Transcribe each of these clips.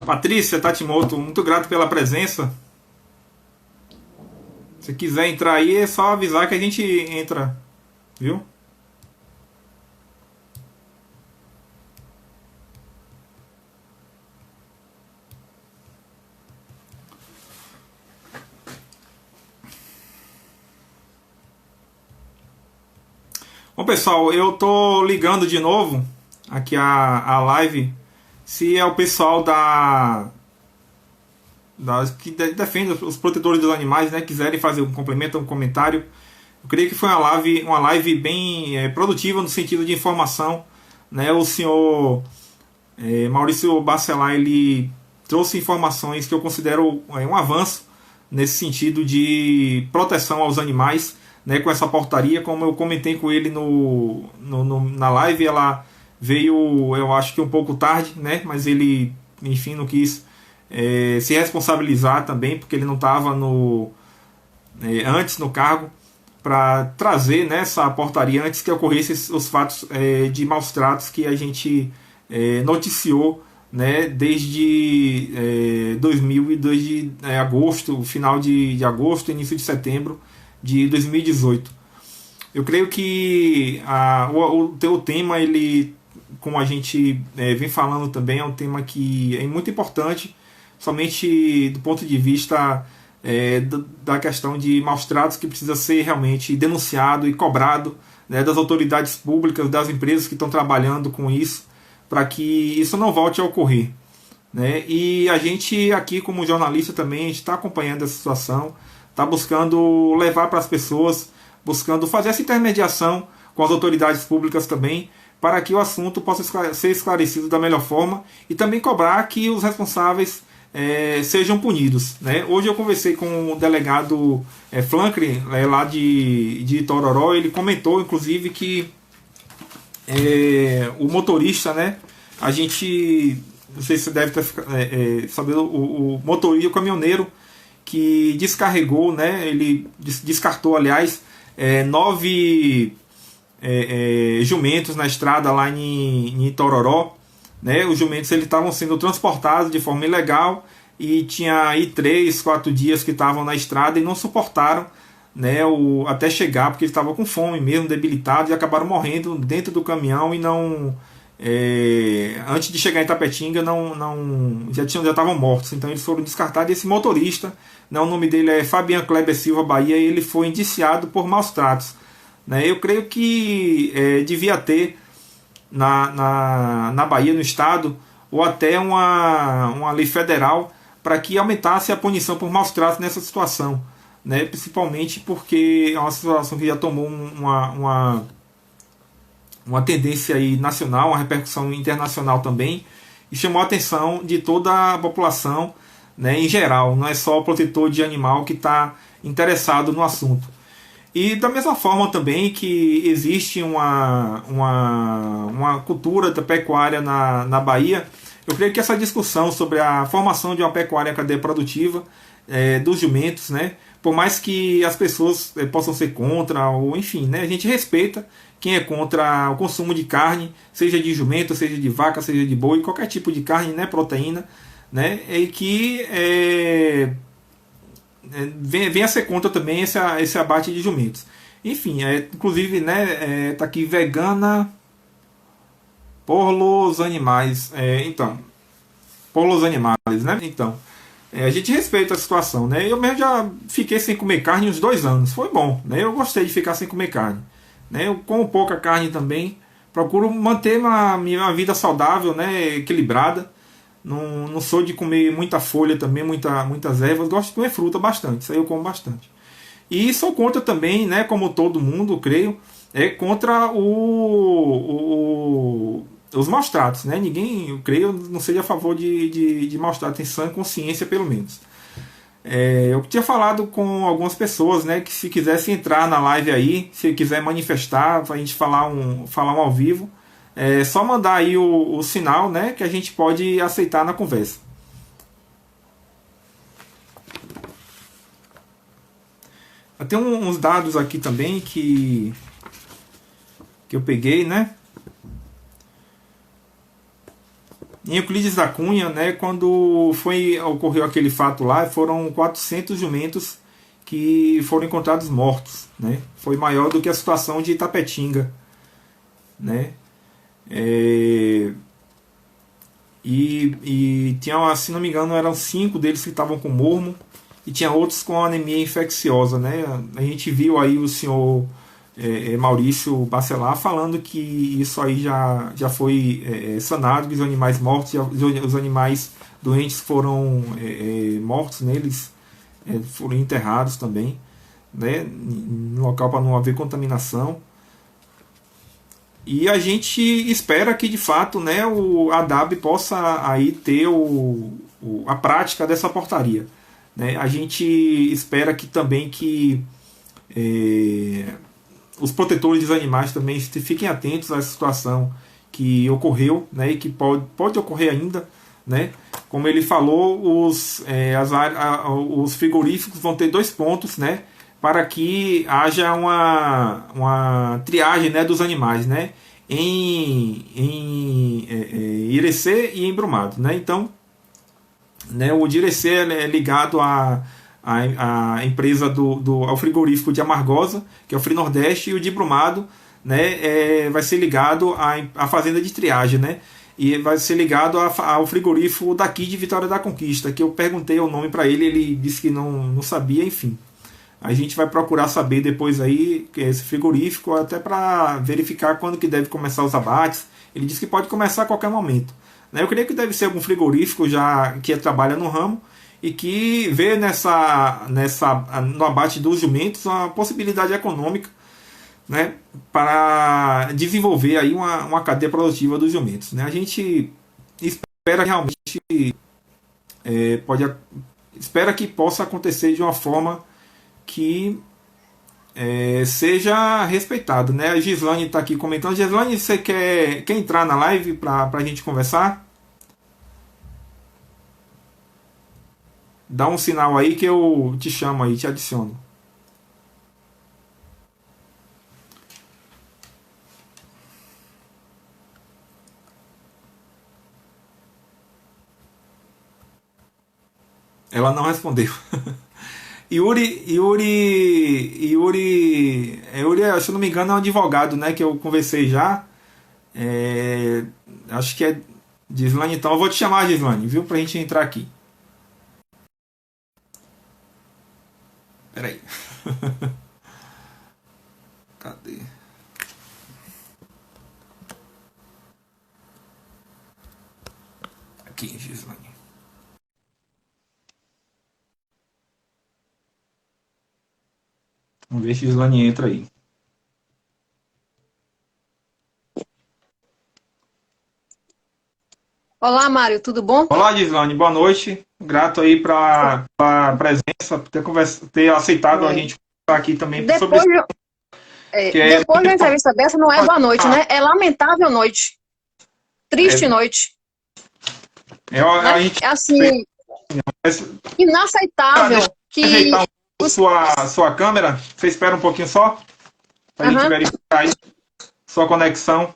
Patrícia Tatimoto, muito grato pela presença. Se quiser entrar aí, é só avisar que a gente entra, viu? Bom, pessoal, eu tô ligando de novo aqui a live. Se é o pessoal que defende os protetores dos animais, né, quiserem fazer um complemento, um comentário. Eu creio que foi uma live bem produtiva no sentido de informação, né? O senhor Maurício Bacelar, ele trouxe informações que eu considero um avanço nesse sentido de proteção aos animais, né, com essa portaria. Como eu comentei com ele na live, ela veio, eu acho que um pouco tarde, né, mas ele, enfim, não quis se responsabilizar também, porque ele não estava antes no cargo, para trazer, né, essa portaria antes que ocorressem os fatos de maus tratos que a gente noticiou, né, desde 2002, agosto, final de agosto, início de setembro de 2018. Eu creio que o tema, ele, como a gente vem falando também, é um tema que é muito importante, somente do ponto de vista da questão de maus tratos, que precisa ser realmente denunciado e cobrado, né, das autoridades públicas, das empresas que estão trabalhando com isso, para que isso não volte a ocorrer, né? E a gente aqui, como jornalista também, a gente está acompanhando essa situação, está buscando levar para as pessoas, buscando fazer essa intermediação com as autoridades públicas também, para que o assunto possa ser esclarecido da melhor forma e também cobrar que os responsáveis sejam punidos, né? Hoje eu conversei com o delegado Franklin, lá de Itororó. Ele comentou, inclusive, que o motorista, né? A gente, não sei se você deve estar sabendo, o motorista, o caminhoneiro que descarregou, né? Ele descartou, aliás, 9 jumentos na estrada lá em Itororó, né? Os jumentos estavam sendo transportados de forma ilegal e tinha aí 3, 4 dias que estavam na estrada e não suportaram, né, até chegar, porque eles estavam com fome mesmo, debilitados, e acabaram morrendo dentro do caminhão. E não antes de chegar em Itapetinga já estavam mortos. Então eles foram descartados. E esse motorista, né, o nome dele é Fabian Kleber Silva Bahia, e ele foi indiciado por maus tratos, né? Eu creio que devia ter na Bahia, no estado, ou até uma lei federal para que aumentasse a punição por maus tratos nessa situação, né? Principalmente porque é uma situação que já tomou uma tendência aí nacional, uma repercussão internacional também, e chamou a atenção de toda a população, né, em geral. Não é só o protetor de animal que está interessado no assunto. E da mesma forma também que existe uma cultura da pecuária na Bahia, eu creio que essa discussão sobre a formação de uma pecuária cadeia produtiva dos jumentos, né, por mais que as pessoas possam ser contra, ou enfim, né, a gente respeita quem é contra o consumo de carne, seja de jumento, seja de vaca, seja de boi, qualquer tipo de carne, né, proteína, né, e que vem a ser contra também esse abate de jumentos. Enfim, inclusive, né, tá aqui vegana por los animais. Então, por los animais, né? Então, a gente respeita a situação, né? Eu mesmo já fiquei sem comer carne uns 2 anos. Foi bom, né? Eu gostei de ficar sem comer carne, né? Eu como pouca carne também. Procuro manter minha vida saudável, né? Equilibrada. Não sou de comer muita folha também, muitas ervas. Gosto de comer fruta bastante, isso aí eu como bastante. E sou contra também, né, como todo mundo, creio, contra os maus tratos, né? Ninguém, eu creio, não seja a favor de maus tratos, em sã consciência, pelo menos. Eu tinha falado com algumas pessoas, né, que se quisesse entrar na live aí, se quiser manifestar, para a gente falar um ao vivo, é só mandar aí o sinal, né, que a gente pode aceitar na conversa. Tem uns dados aqui também que eu peguei, né? em Euclides da Cunha, né, quando ocorreu aquele fato lá, foram 400 jumentos que foram encontrados mortos, né? Foi maior do que a situação de Itapetinga, né? É, e tinha, se não me engano, eram 5 deles que estavam com mormo e tinha outros com anemia infecciosa, né? A gente viu aí o senhor Maurício Bacelar falando que isso aí já foi sanado, que os animais mortos, os animais doentes foram mortos neles, foram enterrados também, né? No local para não haver contaminação. E a gente espera que de fato, né, o ADAB possa aí ter a prática dessa portaria, né? A gente espera que também que os protetores dos animais também fiquem atentos a essa situação que ocorreu, né, e que pode ocorrer ainda, né? Como ele falou, os frigoríficos vão ter 2 pontos, né, para que haja uma triagem, né, dos animais, né, em Irecê e em Brumado, né? Então, né, o de Irecê é ligado a empresa ao frigorífico de Amargosa, que é o Fri Nordeste, e o de Brumado, né, vai ser ligado à fazenda de triagem, né? E vai ser ligado ao frigorífico daqui de Vitória da Conquista, que eu perguntei o nome para ele, ele disse que não sabia, enfim. A gente vai procurar saber depois aí que é esse frigorífico, até para verificar quando que deve começar os abates. Ele disse que pode começar a qualquer momento, né? Eu creio que deve ser algum frigorífico já que trabalha no ramo e que vê no abate dos jumentos uma possibilidade econômica, né, para desenvolver aí uma cadeia produtiva dos jumentos, né? A gente espera realmente pode espera que possa acontecer de uma forma que seja respeitado, né? A Gislane está aqui comentando. Gislane, você quer entrar na live para a gente conversar? Dá um sinal aí que eu te chamo aí, te adiciono. Ela não respondeu. Yuri, se eu não me engano, é um advogado, né? Que eu conversei já. É, acho que é Gislane, então eu vou te chamar, Gislane, viu? Pra gente entrar aqui. Peraí. Cadê? Aqui, Gislane. Vamos ver se Gislane entra aí. Olá, Mário, tudo bom? Olá, Gislane, boa noite. Grato aí para a presença, por ter aceitado a É, gente conversar aqui também sobre depois, esse que é depois muito de uma importante. entrevista dessa, não é boa noite, né? É lamentável noite, triste É, noite, a né? gente É assim, deixa eu inaceitável ajeitar que um pouco os... sua câmera. Você espera um pouquinho só, para a gente Aham, verificar aí sua conexão.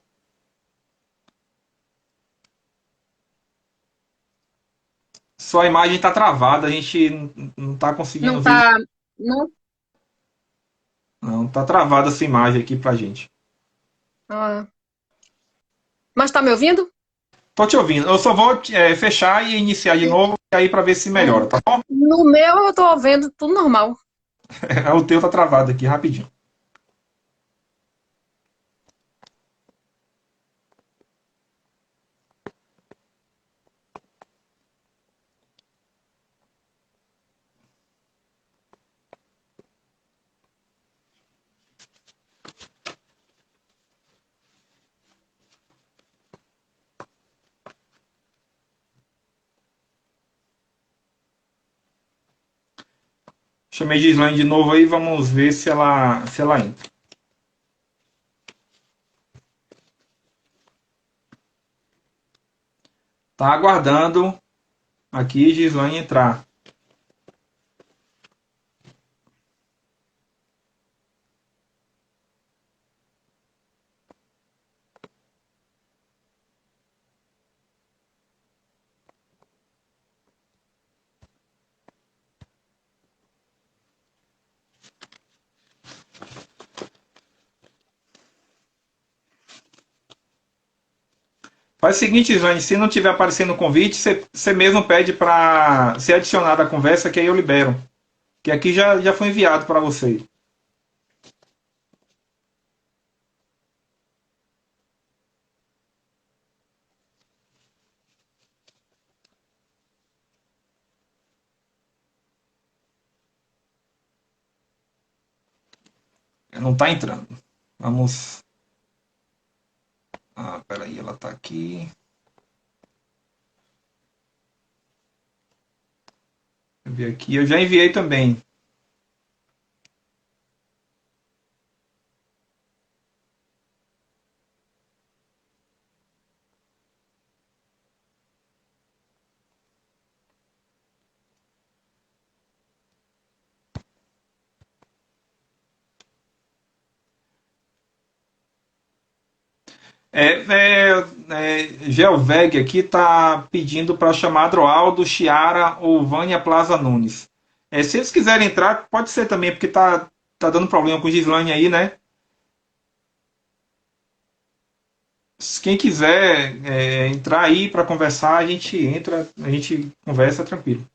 Sua imagem está travada, a gente não está conseguindo não ver. tá... Não, Não, está travada essa imagem aqui para a gente. ah, mas tá me ouvindo? Tô te ouvindo. Eu só vou fechar e iniciar de novo, aí para ver se melhora, Uhum. tá bom? No meu, eu tô ouvindo tudo normal. O teu tá travado aqui, rapidinho. Chamei de Gislaine de novo aí, vamos ver se ela entra. Tá aguardando aqui Gislaine entrar. Faz o seguinte, Islane, se não tiver aparecendo o convite, você mesmo pede para ser adicionado à conversa, que aí eu libero. Que aqui já foi enviado para você. Não está entrando. Vamos. Ah, peraí, ela está aqui. Deixa eu ver aqui. Eu já enviei também. Geoveg aqui está pedindo para chamar Adroaldo, Chiara ou Vânia Plaza Nunes. Se eles quiserem entrar, pode ser também, porque tá dando problema com o Gislane aí, né? Quem quiser entrar aí para conversar, a gente entra, a gente conversa tranquilo.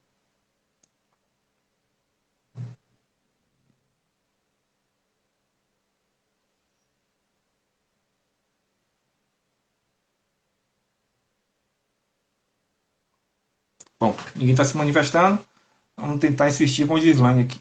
Bom, ninguém está se manifestando. Vamos tentar insistir com o Gislane aqui.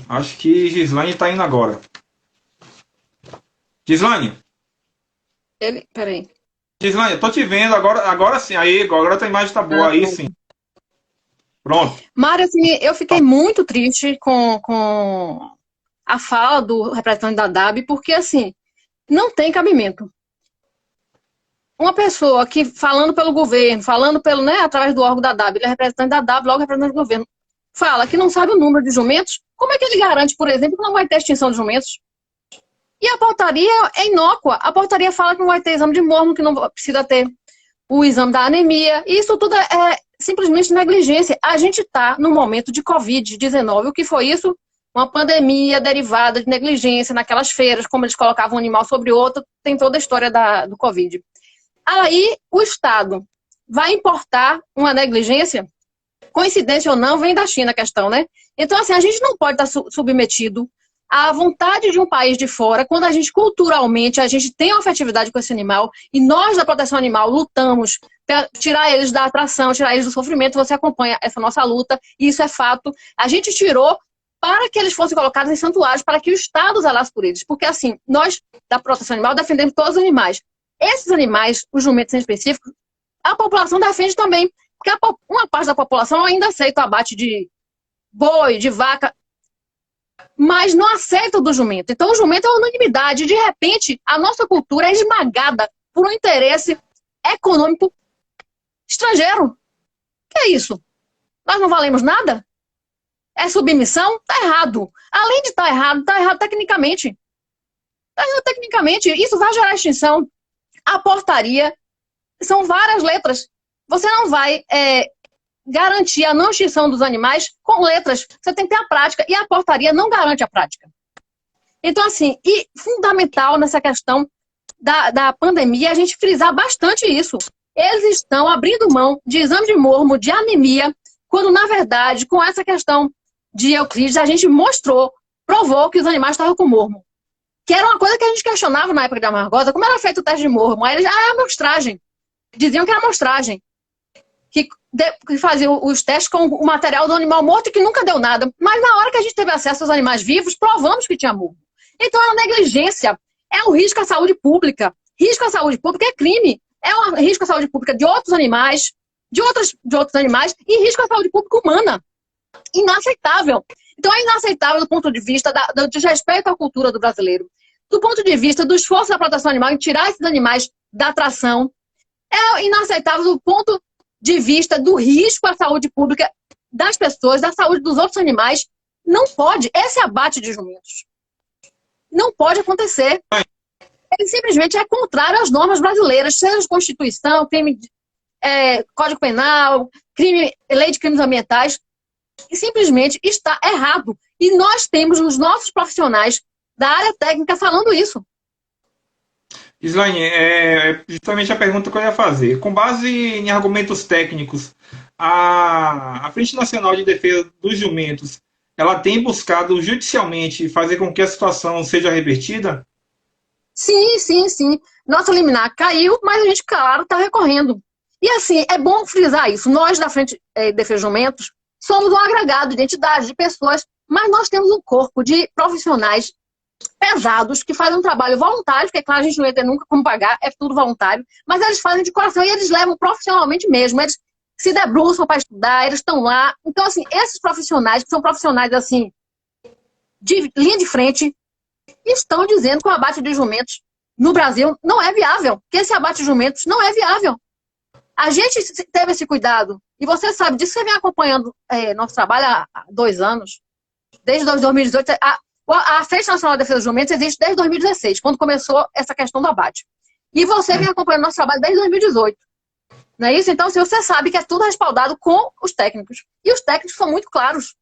Acho que Gislane está indo agora. Gislane? Peraí. Gislane, eu tô te vendo agora sim. Aí, agora a tua imagem tá boa, aí sim. Pronto. Mário, assim, eu fiquei muito triste com a fala do representante da DAB, porque, assim, não tem cabimento. Uma pessoa que, falando pelo governo, falando pelo, né, através do órgão da DAB, ele é representante da DAB, logo representante do governo, fala que não sabe o número de jumentos, como é que ele garante, por exemplo, que não vai ter extinção de jumentos? E a portaria é inócua. A portaria fala que não vai ter exame de mormo, que não precisa ter o exame da anemia. Isso tudo é simplesmente negligência. A gente está no momento de Covid-19. O que foi isso? Uma pandemia derivada de negligência naquelas feiras, como eles colocavam um animal sobre outro. Tem toda a história do Covid. Aí o Estado vai importar uma negligência? Coincidência ou não, vem da China a questão, né? Então, assim, a gente não pode estar submetido à vontade de um país de fora, quando a gente culturalmente, a gente tem uma afetividade com esse animal, e nós da proteção animal lutamos para tirar eles da atração, tirar eles do sofrimento. Você acompanha essa nossa luta, e isso é fato. A gente tirou para que eles fossem colocados em santuários, para que o Estado zelasse por eles. Porque, assim, nós da proteção animal defendemos todos os animais. Esses animais, os jumentos em específico, a população defende também. Porque uma parte da população ainda aceita o abate de boi, de vaca, mas não aceita o do jumento. Então o jumento é unanimidade. De repente, a nossa cultura é esmagada por um interesse econômico estrangeiro. Que é isso? Nós não valemos nada? É submissão? Tá errado. Além de estar errado, tá errado tecnicamente. Tá errado tecnicamente. Isso vai gerar extinção. A portaria são várias letras. Você não vai garantir a não extinção dos animais com letras. Você tem que ter a prática. E a portaria não garante a prática. Então, assim, e fundamental nessa questão da pandemia, a gente frisar bastante isso. Eles estão abrindo mão de exame de mormo, de anemia, quando, na verdade, com essa questão de Euclides, a gente provou que os animais estavam com mormo. Que era uma coisa que a gente questionava na época da Amargosa, como era feito o teste de mormo. Aí eles, é amostragem. Diziam que era amostragem. Que faziam os testes com o material do animal morto e que nunca deu nada. Mas na hora que a gente teve acesso aos animais vivos, provamos que tinha mormo. Então é uma negligência, é um risco à saúde pública. Risco à saúde pública é crime. É um risco à saúde pública de outros animais, de outros animais, e risco à saúde pública humana. Inaceitável. Então é inaceitável do ponto de vista do desrespeito à cultura do brasileiro. Do ponto de vista do esforço da proteção animal em tirar esses animais da atração. É inaceitável do ponto de vista do risco à saúde pública das pessoas, da saúde dos outros animais. Não pode. Esse abate de jumentos não pode acontecer. Ele simplesmente é contrário às normas brasileiras, seja de Constituição, crime Código Penal, lei de crimes ambientais, e simplesmente está errado. E nós temos os nossos profissionais da área técnica falando isso. Gislaine, é justamente a pergunta que eu ia fazer. Com base em argumentos técnicos, a Frente Nacional de Defesa dos Jumentos, ela tem buscado judicialmente fazer com que a situação seja revertida? Sim, sim, sim. Nosso liminar caiu, mas a gente, claro, está recorrendo. E assim, é bom frisar isso. Nós, da Frente de Defesa dos Jumentos, somos um agregado de entidades, de pessoas, mas nós temos um corpo de profissionais pesados, que fazem um trabalho voluntário, porque, claro, a gente não ia ter nunca como pagar, é tudo voluntário, mas eles fazem de coração e eles levam profissionalmente mesmo, eles se debruçam para estudar, eles estão lá. Então, assim, esses profissionais, que são profissionais, assim, de linha de frente, estão dizendo que o abate de jumentos no Brasil não é viável, que esse abate de jumentos não é viável. A gente teve esse cuidado, e você sabe disso, você vem acompanhando nosso trabalho há 2 anos, desde 2018, a Frente Nacional de Defesa dos Jumentos existe desde 2016, quando começou essa questão do abate. E você vem acompanhando nosso trabalho desde 2018. Não é isso? Então, se você sabe que é tudo respaldado com os técnicos. E os técnicos são muito claros.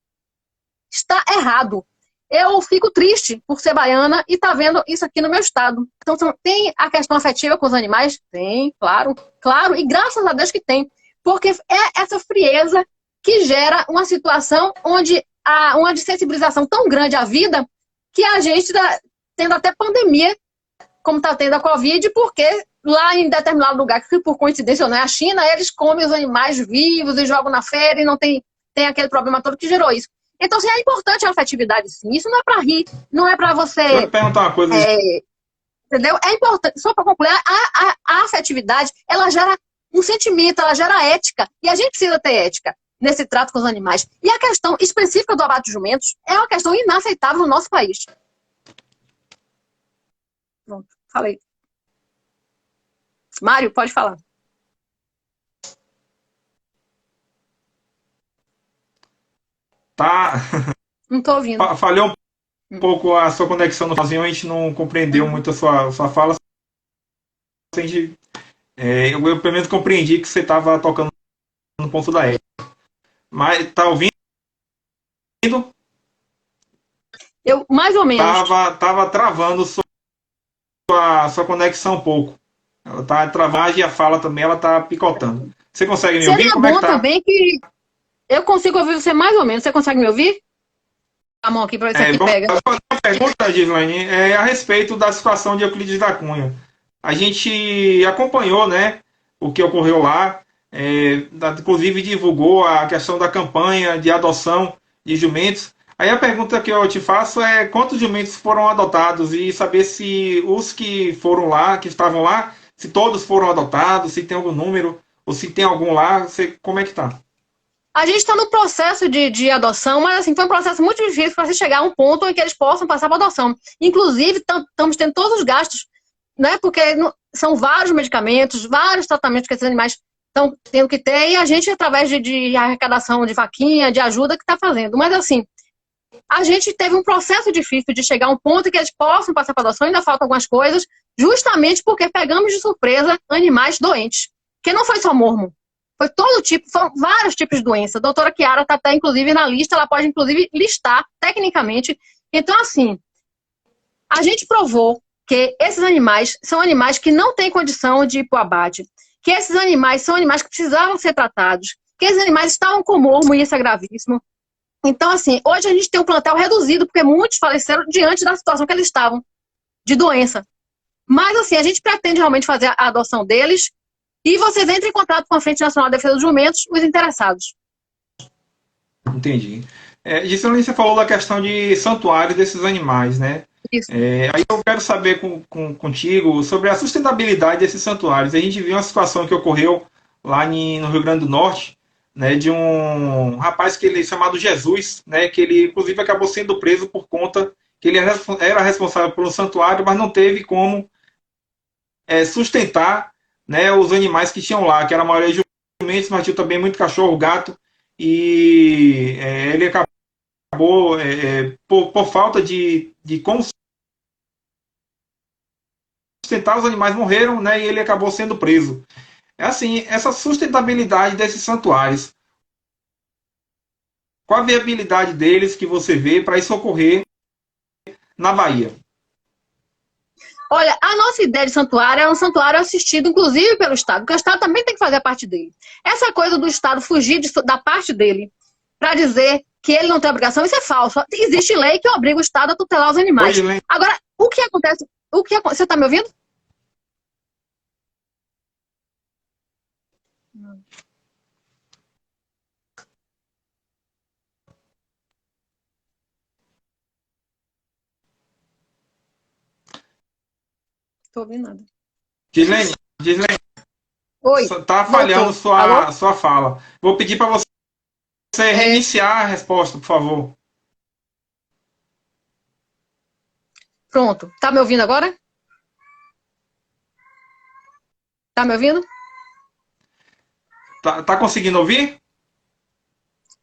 Está errado. Eu fico triste por ser baiana e tá vendo isso aqui no meu estado. Então, tem a questão afetiva com os animais? Tem, claro. Claro, e graças a Deus que tem. Porque é essa frieza que gera uma situação onde há uma desensibilização tão grande à vida que a gente está tendo até pandemia, como está tendo a Covid, porque lá em determinado lugar, que por coincidência não é a China, eles comem os animais vivos e jogam na feira e não tem aquele problema todo que gerou isso. Então, assim, é importante a afetividade, sim. Isso não é para rir, não é para você... Deixa eu perguntar uma coisa. Entendeu? É importante, só para concluir, a afetividade, ela gera um sentimento, ela gera ética, e a gente precisa ter ética nesse trato com os animais. E a questão específica do abate de jumentos é uma questão inaceitável no nosso país. Pronto, falei. Mário, pode falar. Tá. Não estou ouvindo. Falhou um pouco a sua conexão no finalzinho, a gente não compreendeu muito a sua fala. Eu pelo menos compreendi que você estava tocando no ponto da época. Mas tá ouvindo? Eu, mais ou menos. Tava travando sua conexão um pouco. Ela tá travando e a fala também, ela tá picotando. Você consegue me ouvir? Seria Como é bom que tá? também que eu consigo ouvir você mais ou menos. Você consegue me ouvir? A mão aqui para ver se aqui pega. A pergunta, Gislaine, é a respeito da situação de Euclides da Cunha. A gente acompanhou, né, o que ocorreu lá, inclusive divulgou a questão da campanha de adoção de jumentos. Aí a pergunta que eu te faço é quantos jumentos foram adotados e saber se os que foram lá, que estavam lá, se todos foram adotados, se tem algum número, ou se tem algum lá, como é que tá? A gente está no processo de adoção, mas assim, foi um processo muito difícil para se chegar a um ponto em que eles possam passar para adoção. Inclusive, estamos tendo todos os gastos, né? Porque são vários medicamentos, vários tratamentos que esses animais estão tendo que ter, e a gente, através de arrecadação de vaquinha, de ajuda, que está fazendo. Mas assim, a gente teve um processo difícil de chegar a um ponto em que eles possam passar para adoção, ainda faltam algumas coisas, justamente porque pegamos de surpresa animais doentes. Que não foi só mormo. Foi todo tipo, foram vários tipos de doença. A doutora Chiara está até, inclusive, na lista, ela pode, inclusive, listar tecnicamente. Então, assim, a gente provou que esses animais são animais que não têm condição de ir para o abate, que esses animais são animais que precisavam ser tratados, que esses animais estavam com mormo e isso é gravíssimo. Então, assim, hoje a gente tem um plantel reduzido, porque muitos faleceram diante da situação que eles estavam, de doença. Mas, assim, a gente pretende realmente fazer a adoção deles. E vocês entrem em contato com a Frente Nacional de Defesa dos Jumentos, os interessados. Entendi. Gislaine, você falou da questão de santuário desses animais, né? Isso. Aí eu quero saber contigo sobre a sustentabilidade desses santuários. A gente viu uma situação que ocorreu lá no Rio Grande do Norte, né, de um rapaz que ele chamado Jesus, né, que ele inclusive acabou sendo preso por conta que ele era responsável por um santuário, mas não teve como sustentar, né, os animais que tinham lá, que era a maioria de jumentos, mas tinha também muito cachorro, gato, e ele acabou, por falta de como sustentar, os animais morreram, né, e ele acabou sendo preso. É assim, essa sustentabilidade desses santuários. Qual a viabilidade deles que você vê para isso ocorrer na Bahia? Olha, a nossa ideia de santuário é um santuário assistido, inclusive, pelo Estado, porque o Estado também tem que fazer a parte dele. Essa coisa do Estado fugir da parte dele para dizer que ele não tem obrigação, isso é falso. Existe lei que obriga o Estado a tutelar os animais. Oi, Agora, o que acontece? Você está me ouvindo? Estou ouvindo nada. Gislene, Oi, tá falhando voltou. Alô? sua fala. Vou pedir para você reiniciar a resposta, por favor. Pronto. Tá me ouvindo agora? Tá me ouvindo? Tá conseguindo ouvir?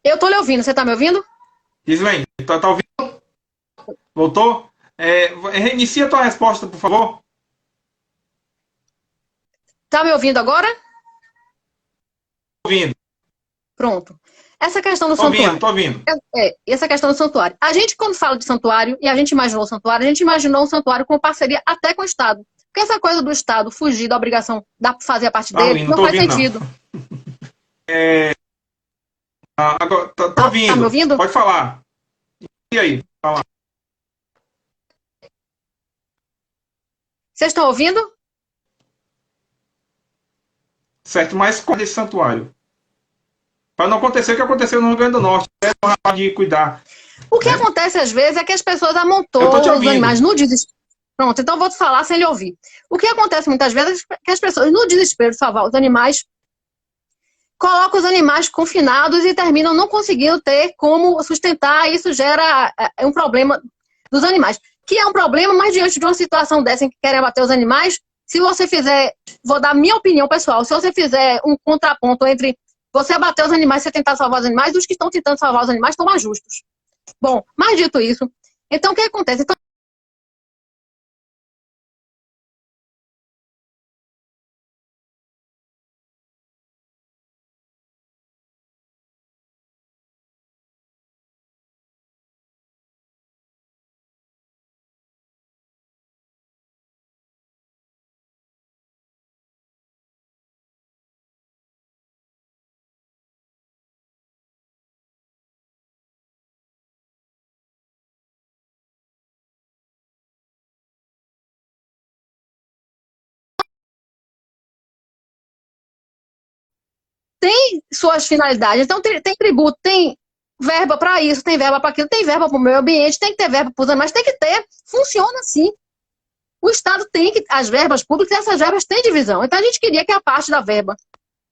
Eu tô lhe ouvindo. Você tá me ouvindo? Gislene, tá ouvindo? Voltou? Reinicia a tua resposta, por favor. Tá me ouvindo agora? Ouvindo. Pronto. Essa questão do Tô ouvindo, santuário. tô ouvindo. Essa questão do santuário. A gente, quando fala de santuário, e a gente imaginou o santuário, a gente imaginou um santuário com parceria até com o Estado. Porque essa coisa do Estado fugir da obrigação de fazer a parte dele, Ouvindo, não tô faz ouvindo, sentido. não. Agora, tô Tá ouvindo. me ouvindo? Pode falar. E aí? Fala. Vocês estão ouvindo? Certo, mas qual é esse santuário? Para não acontecer o que aconteceu no Rio Grande do Norte, de cuidar. O que Né? acontece às vezes é que as pessoas Eu tô te amontoam os ouvindo. animais no desespero. Pronto, então eu vou te falar sem ele ouvir. O que acontece muitas vezes é que as pessoas, no desespero de salvar os animais, colocam os animais confinados e terminam não conseguindo ter como sustentar, e isso gera um problema dos animais. Que é um problema, mas diante de uma situação dessa em que querem abater os animais, se você fizer, vou dar minha opinião pessoal, se você fizer um contraponto entre você abater os animais e você tentar salvar os animais, os que estão tentando salvar os animais estão mais justos. Bom, mas dito isso, então o que acontece? Então, tem suas finalidades. Então, tem tributo, tem verba para isso, tem verba para aquilo, tem verba para o meio ambiente, tem que ter verba para os animais, tem que ter. Funciona assim. O Estado tem que, as verbas públicas, essas verbas têm divisão. Então, a gente queria que a parte da verba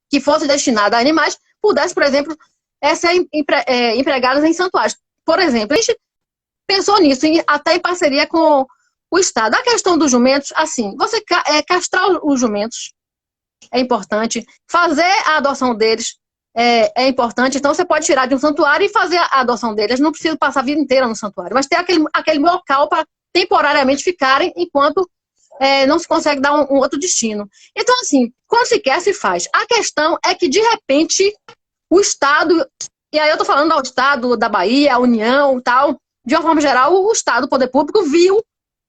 que fosse destinada a animais pudesse, por exemplo, ser empregada em santuários. Por exemplo, a gente pensou nisso, até em parceria com o Estado. A questão dos jumentos, assim, você castrar os jumentos é importante, fazer a adoção deles é importante, então você pode tirar de um santuário e fazer a adoção deles, não precisa passar a vida inteira no santuário, mas ter aquele local para temporariamente ficarem enquanto não se consegue dar um outro destino. Então, assim, quando se quer, se faz. A questão é que, de repente, o Estado, e aí eu estou falando ao Estado da Bahia, a União e tal, de uma forma geral, o Estado, o poder público, viu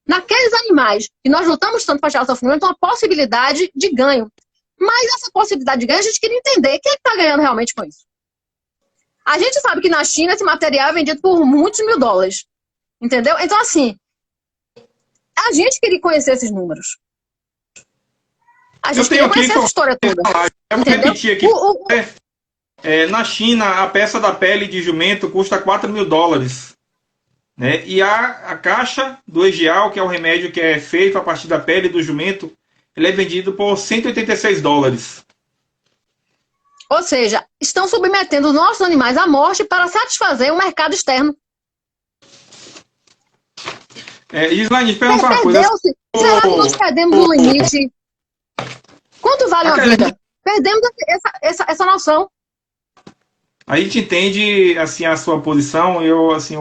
naqueles animais que nós lutamos tanto para tirar o sofrimento uma possibilidade de ganho. Mas essa possibilidade de ganho, a gente queria entender quem é que está ganhando realmente com isso. A gente sabe que na China esse material é vendido por muitos mil dólares. Entendeu? Então, assim, a gente queria conhecer esses números. A gente queria conhecer essa história toda. Eu vou repetir aqui. Na China, a peça da pele de jumento custa 4 mil dólares. Né? E a caixa do Egial, que é o remédio que é feito a partir da pele do jumento, ele é vendido por 186 dólares. Ou seja, estão submetendo os nossos animais à morte para satisfazer o mercado externo. Gislaine, pergunta uma coisa. Será que nós perdemos o limite? Quanto vale uma vida? Perdemos essa noção. A gente entende assim, a sua posição. Eu, assim,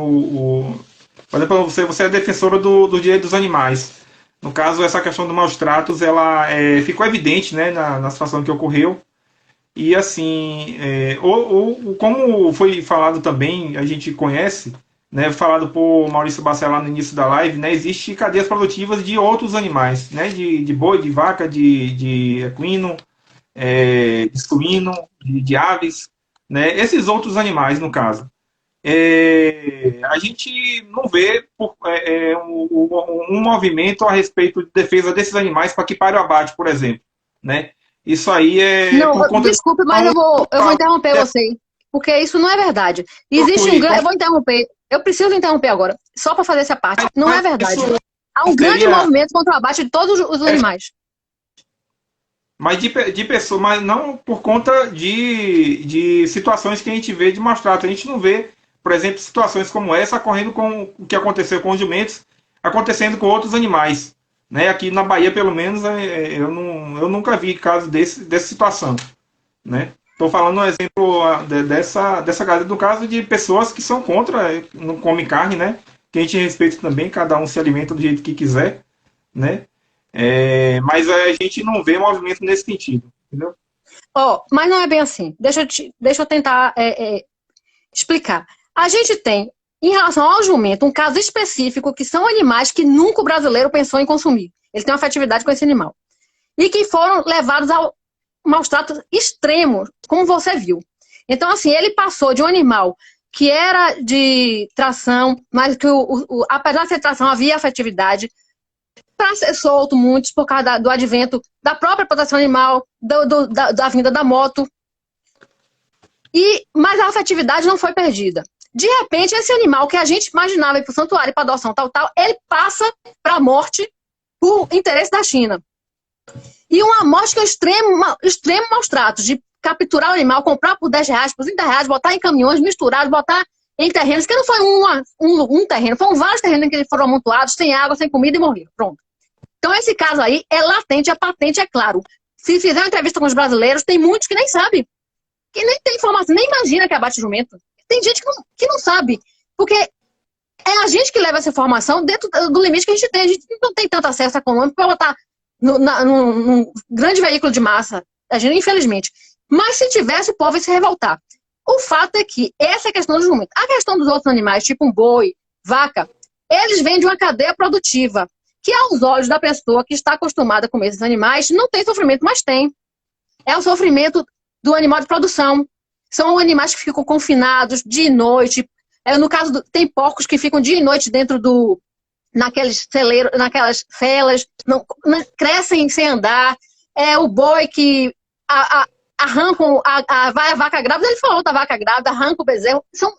por exemplo, você é defensora do direito dos animais. No caso, essa questão dos maus tratos, ela ficou evidente, né, na situação que ocorreu. E assim, como foi falado também, a gente conhece, né, falado por Maurício Bacelar no início da live, né, existe cadeias produtivas de outros animais, né, de boi, de vaca, de equino, de suíno, de aves, né, esses outros animais, no caso. A gente não vê um movimento a respeito de defesa desses animais para que pare o abate, por exemplo, né? Isso aí é Não, por conta de desculpe, mas eu vou interromper você, porque isso não é verdade. Existe um grande. Eu vou interromper. Eu preciso interromper agora, só para fazer essa parte. Não é verdade. Há um grande movimento contra o abate de todos os animais. Mas de pessoas, mas não por conta de situações que a gente vê de maus tratos. A gente não vê, por exemplo, situações como essa ocorrendo com o que aconteceu com os jumentos, acontecendo com outros animais. Né? Aqui na Bahia, pelo menos, eu nunca vi caso dessa situação. Né? Estou falando um exemplo dessa galera, do caso de pessoas que são contra, não comem carne, né? Que a gente respeita também, cada um se alimenta do jeito que quiser, né? Mas a gente não vê movimento nesse sentido, entendeu? Mas não é bem assim. Deixa eu tentar explicar. A gente tem, em relação ao jumento, um caso específico que são animais que nunca o brasileiro pensou em consumir. Ele tem uma afetividade com esse animal. E que foram levados ao maus tratos extremos, como você viu. Então, assim, ele passou de um animal que era de tração, mas que, apesar de ser tração, havia afetividade, para ser solto muitos por causa do advento da própria proteção animal, da vinda da moto. Mas a afetividade não foi perdida. De repente, esse animal que a gente imaginava ir para o santuário, para adoção, tal, ele passa para a morte por interesse da China. E uma morte que é extremo maus tratos, de capturar o animal, comprar por R$10, por R$30, botar em caminhões misturados, botar em terrenos, que não foi um terreno, foram vários terrenos que foram amontoados, sem água, sem comida e morreram. Pronto. Então, esse caso aí é latente, é patente, é claro. Se fizer uma entrevista com os brasileiros, tem muitos que nem sabem, que nem tem informação, nem imagina que abate jumento. Tem gente que não sabe, porque é a gente que leva essa informação dentro do limite que a gente não tem tanto acesso econômico para botar num grande veículo de massa, a gente, infelizmente. Mas se tivesse, o povo ia se revoltar. O fato é que essa é a questão do jumento. A questão dos outros animais, tipo um boi, vaca, eles vêm de uma cadeia produtiva, que aos olhos da pessoa que está acostumada com esses animais, não tem sofrimento, mas tem. É o sofrimento do animal de produção. São animais que ficam confinados dia e noite. No caso, tem porcos que ficam dia e noite dentro naqueles celeiros, naquelas celas, não crescem sem andar. É o boi que arrancam, vai a vaca grávida, ele falou da vaca grávida, arranca o bezerro. São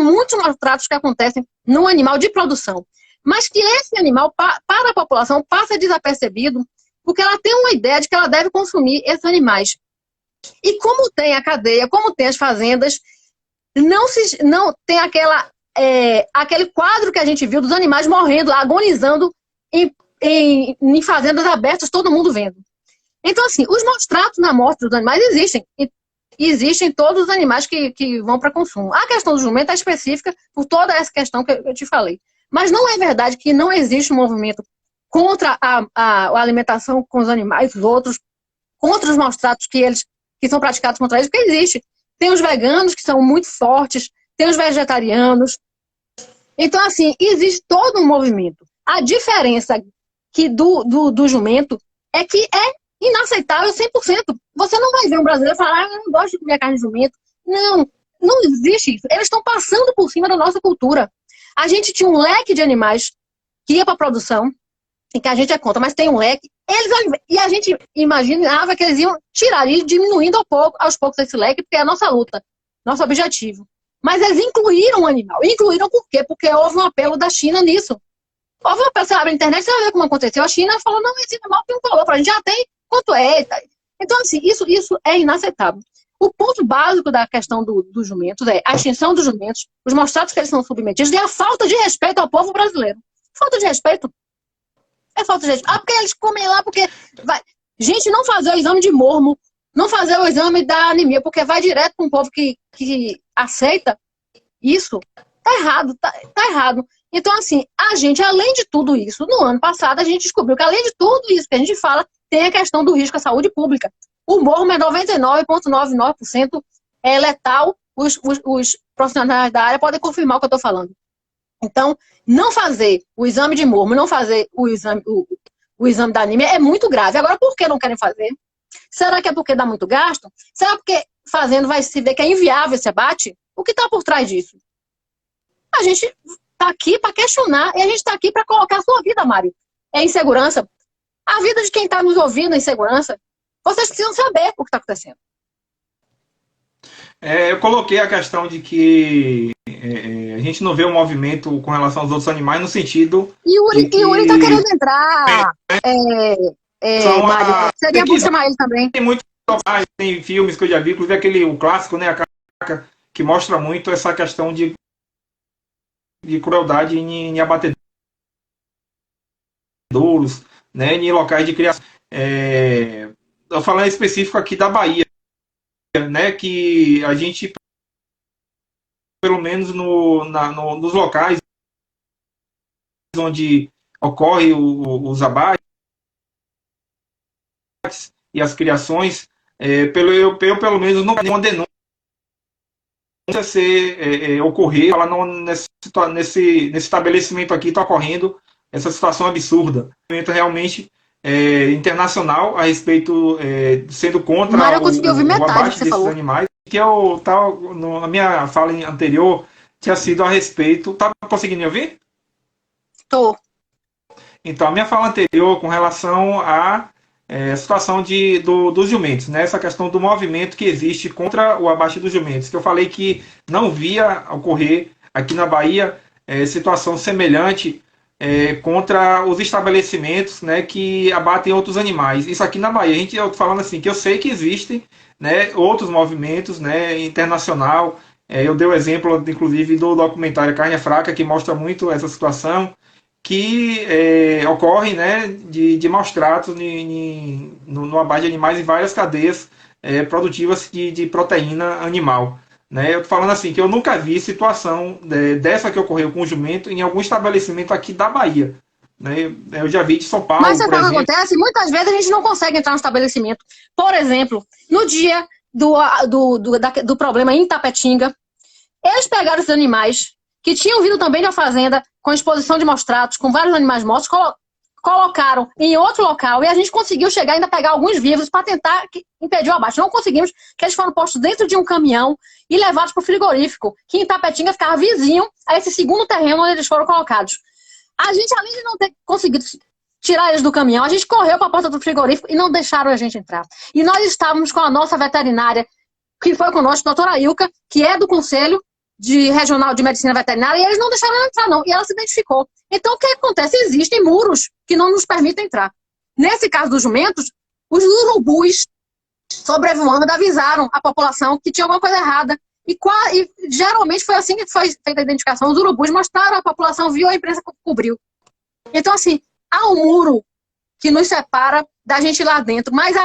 muitos maltratos que acontecem no animal de produção. Mas que esse animal, para a população, passa desapercebido, porque ela tem uma ideia de que ela deve consumir esses animais. E como tem a cadeia, como tem as fazendas, não tem aquele quadro que a gente viu dos animais morrendo, agonizando em fazendas abertas, todo mundo vendo. Então, assim, os maus tratos na morte dos animais existem. Existem todos os animais que vão para consumo. A questão do jumento é específica por toda essa questão que eu te falei. Mas não é verdade que não existe um movimento contra a alimentação com os animais, os outros, contra os maus tratos que são praticados contra eles, porque existe. Tem os veganos que são muito fortes, tem os vegetarianos. Então, assim, existe todo um movimento. A diferença do jumento é que é inaceitável 100%. Você não vai ver um brasileiro falar, eu não gosto de comer carne de jumento. Não existe isso. Eles estão passando por cima da nossa cultura. A gente tinha um leque de animais que ia para a produção, em que a gente é contra, mas tem um leque. E a gente imaginava que eles iam tirar e diminuindo aos poucos esse leque, porque é a nossa luta, nosso objetivo. Mas eles incluíram o animal. Incluíram por quê? Porque houve um apelo da China nisso. Houve um apelo, você abre a internet, você vai ver como aconteceu. A China falou, não, esse animal tem um valor para a gente, já tem, quanto é? Então, assim, isso é inaceitável. O ponto básico da questão dos jumentos é a extinção dos jumentos, os maus tratos que eles são submetidos e a falta de respeito ao povo brasileiro. Falta de respeito. É falta de respeito. Porque eles comem lá, porque... Gente, não fazer o exame de mormo, não fazer o exame da anemia, porque vai direto para um povo que aceita isso. Tá errado, tá errado. Então, assim, a gente, além de tudo isso, no ano passado, a gente descobriu que, além de tudo isso que a gente fala, tem a questão do risco à saúde pública. O morro é 99,99% letal. Os profissionais da área podem confirmar o que eu estou falando. Então, não fazer o exame de morro, não fazer o exame da anemia é muito grave. Agora, por que não querem fazer? Será que é porque dá muito gasto? Será porque fazendo vai se ver que é inviável esse abate? O que está por trás disso? A gente está aqui para questionar e a gente está aqui para colocar a sua vida, Mário. É insegurança. A vida de quem está nos ouvindo é insegurança. Vocês precisam saber o que está acontecendo. Eu coloquei a questão de que a gente não vê o movimento com relação aos outros animais no sentido. Yuri está querendo entrar. Mário, seria bom chamar ele também. Tem muitos tem filmes que eu já vi, inclusive o clássico, né, a Caca, que mostra muito essa questão de crueldade em abatedouros, né, em locais de criação. Estou falando específico aqui da Bahia, né, que a gente, pelo menos nos locais onde ocorre os abates e as criações, eu pelo menos não tenho uma denúncia ocorrer, falar nesse estabelecimento aqui está ocorrendo essa situação absurda. Realmente internacional a respeito, sendo contra o abate desses animais, que na minha fala anterior tinha sido a respeito. Tá conseguindo me ouvir? Tô. Então, a minha fala anterior com relação à situação dos jumentos, né? Essa questão do movimento que existe contra o abate dos jumentos, que eu falei que não via ocorrer aqui na Bahia situação semelhante contra os estabelecimentos, né, que abatem outros animais. Isso aqui na Bahia, eu estou falando assim, que eu sei que existem, né, outros movimentos, né, internacional. Eu dei o exemplo, inclusive, do documentário Carne é Fraca, que mostra muito essa situação, que ocorre, né, de maus tratos no abate de animais em várias cadeias produtivas de proteína animal. Né? Eu estou falando assim, que eu nunca vi situação dessa que ocorreu com o jumento em algum estabelecimento aqui da Bahia. Né? Eu já vi de São Paulo. Mas sabe o que acontece? Muitas vezes a gente não consegue entrar no estabelecimento. Por exemplo, no dia do problema em Tapetinga, eles pegaram esses animais que tinham vindo também da fazenda com exposição de maus tratos, com vários animais mortos, colocaram em outro local e a gente conseguiu chegar e ainda pegar alguns vivos para tentar impedir o abate. Não conseguimos, que eles foram postos dentro de um caminhão e levados para o frigorífico, que em Tapetinga ficava vizinho a esse segundo terreno onde eles foram colocados. A gente, além de não ter conseguido tirar eles do caminhão, a gente correu para a porta do frigorífico e não deixaram a gente entrar. E nós estávamos com a nossa veterinária, que foi conosco, a doutora Ilka, que é do Conselho Regional de Medicina Veterinária, e eles não deixaram ela entrar, não. E ela se identificou. Então, o que acontece? Existem muros que não nos permitem entrar. Nesse caso dos jumentos, os urubus sobrevoando avisaram a população que tinha alguma coisa errada. E geralmente foi assim que foi feita a identificação. Os urubus mostraram, a população viu, a imprensa cobriu. Então, assim, há um muro que nos separa da gente lá dentro, mas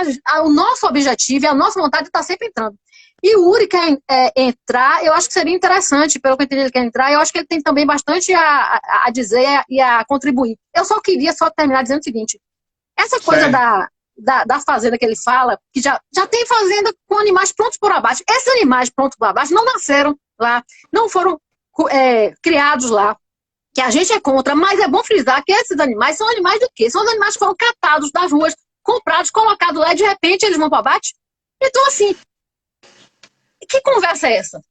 o nosso objetivo e a nossa vontade está sempre entrando. E o Uri quer entrar, eu acho que seria interessante, pelo que eu entendi, ele quer entrar, eu acho que ele tem também bastante a dizer e a contribuir. Eu só queria terminar dizendo o seguinte, essa coisa da fazenda que ele fala, que já tem fazenda com animais prontos por abate, esses animais prontos por abate não nasceram lá, não foram criados lá, que a gente é contra, mas é bom frisar que esses animais são animais do quê? São os animais que foram catados das ruas, comprados, colocados lá e de repente eles vão para o abate? Então, assim, que conversa é essa?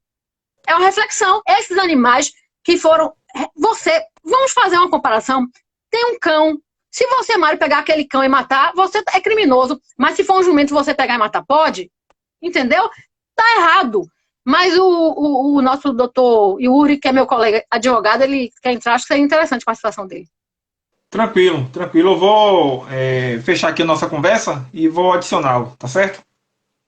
É uma reflexão. Esses animais que foram... Vamos fazer uma comparação. Tem um cão. Se você, Mário, pegar aquele cão e matar, você é criminoso. Mas se for um jumento você pegar e matar, pode? Entendeu? Tá errado. Mas o nosso doutor Yuri, que é meu colega advogado, ele quer entrar. Acho que seria interessante a participação dele. Tranquilo. Eu vou fechar aqui a nossa conversa e vou adicioná-lo, tá certo?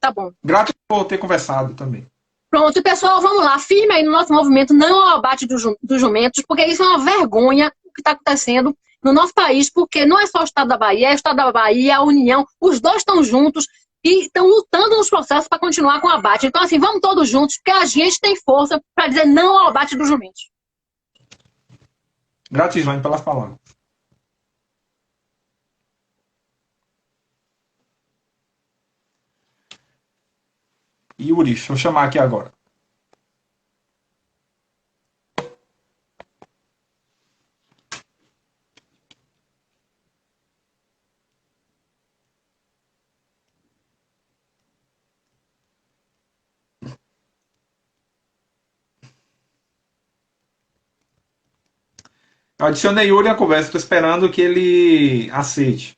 Tá bom. Grato por ter conversado também. Pronto, pessoal, vamos lá. Firme aí no nosso movimento, não ao abate dos jumentos, porque isso é uma vergonha o que está acontecendo no nosso país, porque não é só o Estado da Bahia, é o Estado da Bahia, a União, os dois estão juntos e estão lutando nos processos para continuar com o abate. Então, assim, vamos todos juntos, porque a gente tem força para dizer não ao abate dos jumentos. Gratidão pelas palavras. Yuri, deixa eu chamar aqui agora. Eu adicionei Yuri à conversa, estou esperando que ele aceite.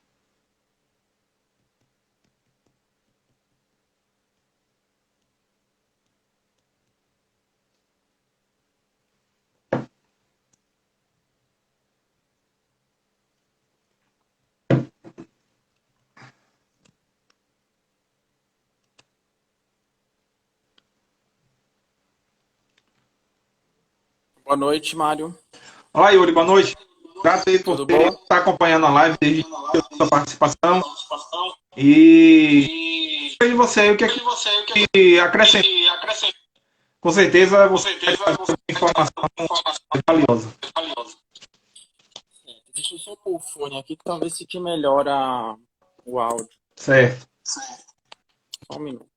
Boa noite, Mário. Olá, Yuri, boa noite. Graças aí por Tudo ter bom? estar acompanhando a live desde a sua participação. E de você aí, o que é que acrescenta? Com certeza você vai trazer uma informação valiosa. Deixa eu só pôr o fone aqui que talvez fique melhor o áudio. Certo. Só um minuto.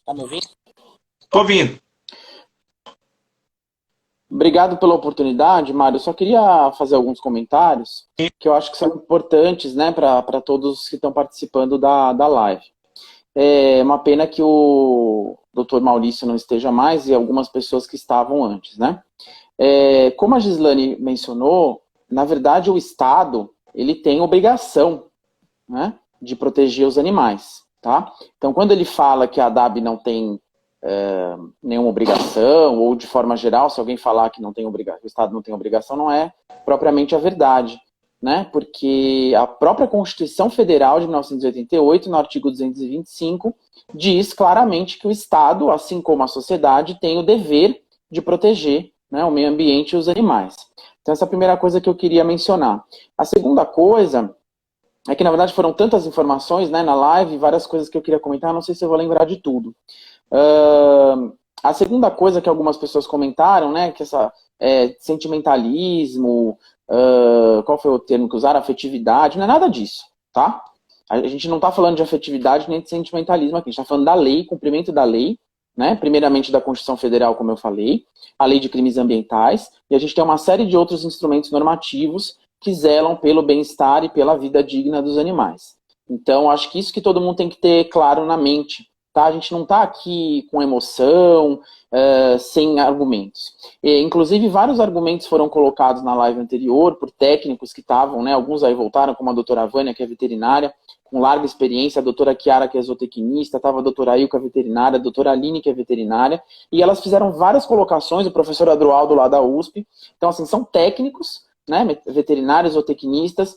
Tá me ouvindo? Tô ouvindo. Obrigado pela oportunidade, Mário. Eu só queria fazer alguns comentários que eu acho que são importantes, né, para todos que estão participando da live. É uma pena que o Dr. Maurício não esteja mais e algumas pessoas que estavam antes, né? Como a Gislane mencionou, na verdade o Estado ele tem obrigação, né, de proteger os animais, tá? Então, quando ele fala que a ADAB não tem nenhuma obrigação, ou de forma geral, se alguém falar que não tem o Estado não tem obrigação, não é propriamente a verdade, né? Porque a própria Constituição Federal de 1988, no artigo 225, diz claramente que o Estado, assim como a sociedade, tem o dever de proteger, né, o meio ambiente e os animais. Então, essa é a primeira coisa que eu queria mencionar. A segunda coisa é que, na verdade, foram tantas informações, né, na live, várias coisas que eu queria comentar, não sei se eu vou lembrar de tudo. A segunda coisa que algumas pessoas comentaram, né, que essa sentimentalismo, qual foi o termo que usaram? Afetividade, não é nada disso, tá? A gente não está falando de afetividade nem de sentimentalismo aqui, a gente está falando da lei, cumprimento da lei, né, primeiramente da Constituição Federal, como eu falei, a lei de crimes ambientais, e a gente tem uma série de outros instrumentos normativos que zelam pelo bem-estar e pela vida digna dos animais. Então, acho que isso que todo mundo tem que ter claro na mente, tá? A gente não está aqui com emoção, sem argumentos. Inclusive, vários argumentos foram colocados na live anterior por técnicos que estavam, né? Alguns aí voltaram, como a doutora Vânia, que é veterinária, com larga experiência, a doutora Chiara, que é zootecnista, estava a doutora Ilka, veterinária, a doutora Aline, que é veterinária, e elas fizeram várias colocações, o professor Adroaldo lá da USP. Então, assim, são técnicos, né, veterinários ou tecnistas,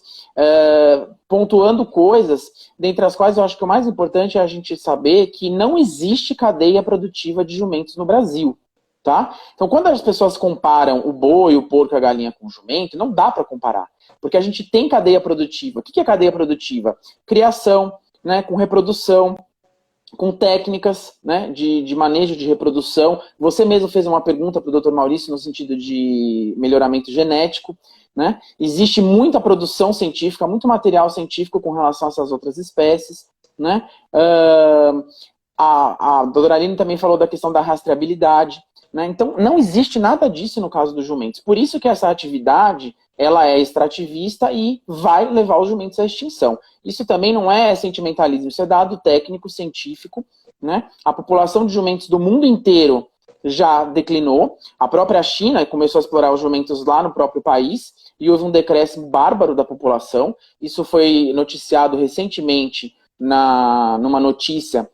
pontuando coisas, dentre as quais eu acho que o mais importante é a gente saber que não existe cadeia produtiva de jumentos no Brasil, tá? Então, quando as pessoas comparam o boi, o porco, a galinha com o jumento, não dá para comparar, porque a gente tem cadeia produtiva. O que é cadeia produtiva? Criação, né, com reprodução, com técnicas, né, de manejo de reprodução. Você mesmo fez uma pergunta para o Dr. Maurício no sentido de melhoramento genético, né? Existe muita produção científica, muito material científico com relação a essas outras espécies, né? A doutora Aline também falou da questão da rastreabilidade, né? Então, não existe nada disso no caso dos jumentos. Por isso que essa atividade ela é extrativista e vai levar os jumentos à extinção. Isso também não é sentimentalismo, isso é dado técnico, científico, né? A população de jumentos do mundo inteiro já declinou. A própria China começou a explorar os jumentos lá no próprio país e houve um decréscimo bárbaro da população. Isso foi noticiado recentemente numa notícia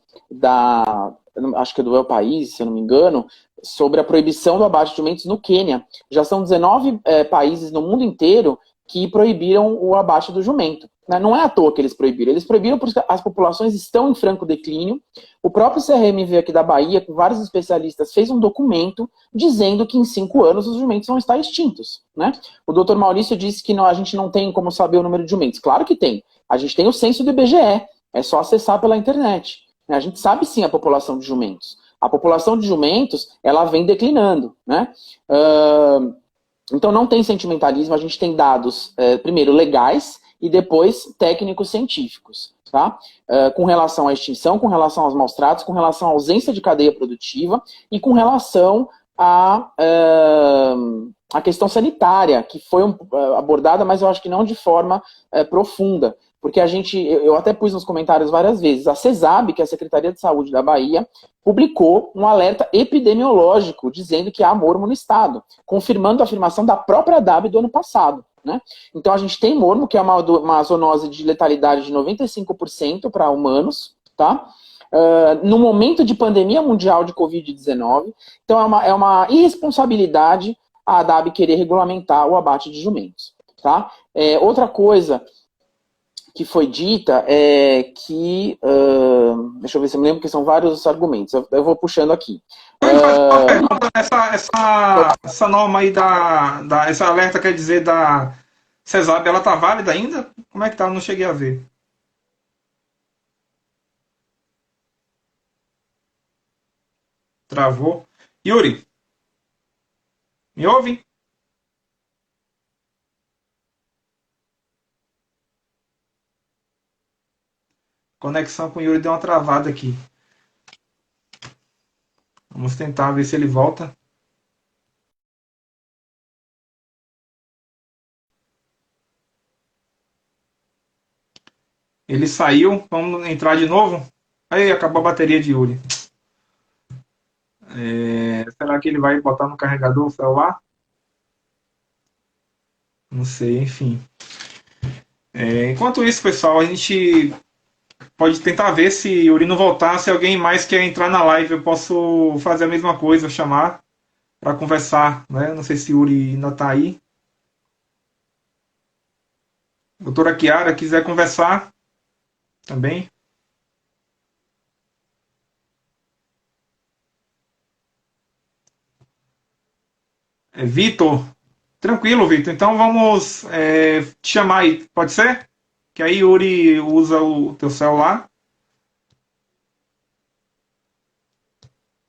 acho que é do El País, se eu não me engano, sobre a proibição do abate de jumentos no Quênia. Já são 19 países no mundo inteiro que proibiram o abate do jumento. Não é à toa que eles proibiram porque as populações estão em franco declínio. O próprio CRMV aqui da Bahia, com vários especialistas, fez um documento dizendo que em 5 anos os jumentos vão estar extintos. Né? O doutor Maurício disse que a gente não tem como saber o número de jumentos. Claro que tem. A gente tem o censo do IBGE, é só acessar pela internet. A gente sabe sim a população de jumentos. A população de jumentos, ela vem declinando. Né? Então não tem sentimentalismo, a gente tem dados, primeiro, legais, e depois técnicos científicos, tá? Com relação à extinção, com relação aos maus tratos, com relação à ausência de cadeia produtiva e com relação à questão sanitária, que foi abordada, mas eu acho que não de forma profunda, porque eu até pus nos comentários várias vezes, a CESAB, que é a Secretaria de Saúde da Bahia, publicou um alerta epidemiológico dizendo que há mormo no estado, confirmando a afirmação da própria DAB do ano passado. Né? Então a gente tem mormo, que é uma zoonose de letalidade de 95% para humanos, tá? No momento de pandemia mundial de Covid-19, então é uma irresponsabilidade a DAB querer regulamentar o abate de jumentos. Tá? Outra coisa que foi dita é que... deixa eu ver se eu me lembro, que são vários argumentos. Eu vou puxando aqui. Essa norma aí esse alerta, quer dizer, da CESAB, ela tá válida ainda? Como é que tá? Eu não cheguei a ver. Travou. Yuri, me ouve? Conexão com o Yuri deu uma travada aqui. Vamos tentar ver se ele volta. Ele saiu. Vamos entrar de novo. Aí, acabou a bateria de Yuri. Será que ele vai botar no carregador o celular? Não sei, enfim. Enquanto isso, pessoal, a gente pode tentar ver, se Yuri não voltar, se alguém mais quer entrar na live, eu posso fazer a mesma coisa, chamar para conversar, né? Não sei se Yuri ainda está aí. Doutora Chiara, quiser conversar também. Vitor, tranquilo, Vitor. Então vamos te chamar aí, pode ser? Que aí Yuri usa o teu celular.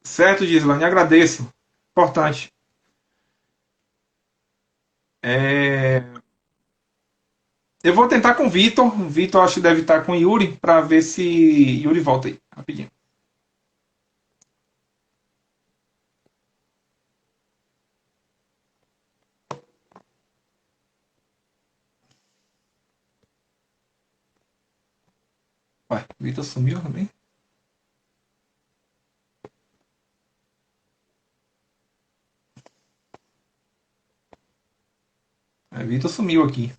Certo, Gislane, agradeço. Importante. Eu vou tentar com o Vitor. O Vitor acho que deve estar com o Yuri, para ver se Yuri volta aí, rapidinho. Ué, o Vitor sumiu também? O Vitor sumiu aqui.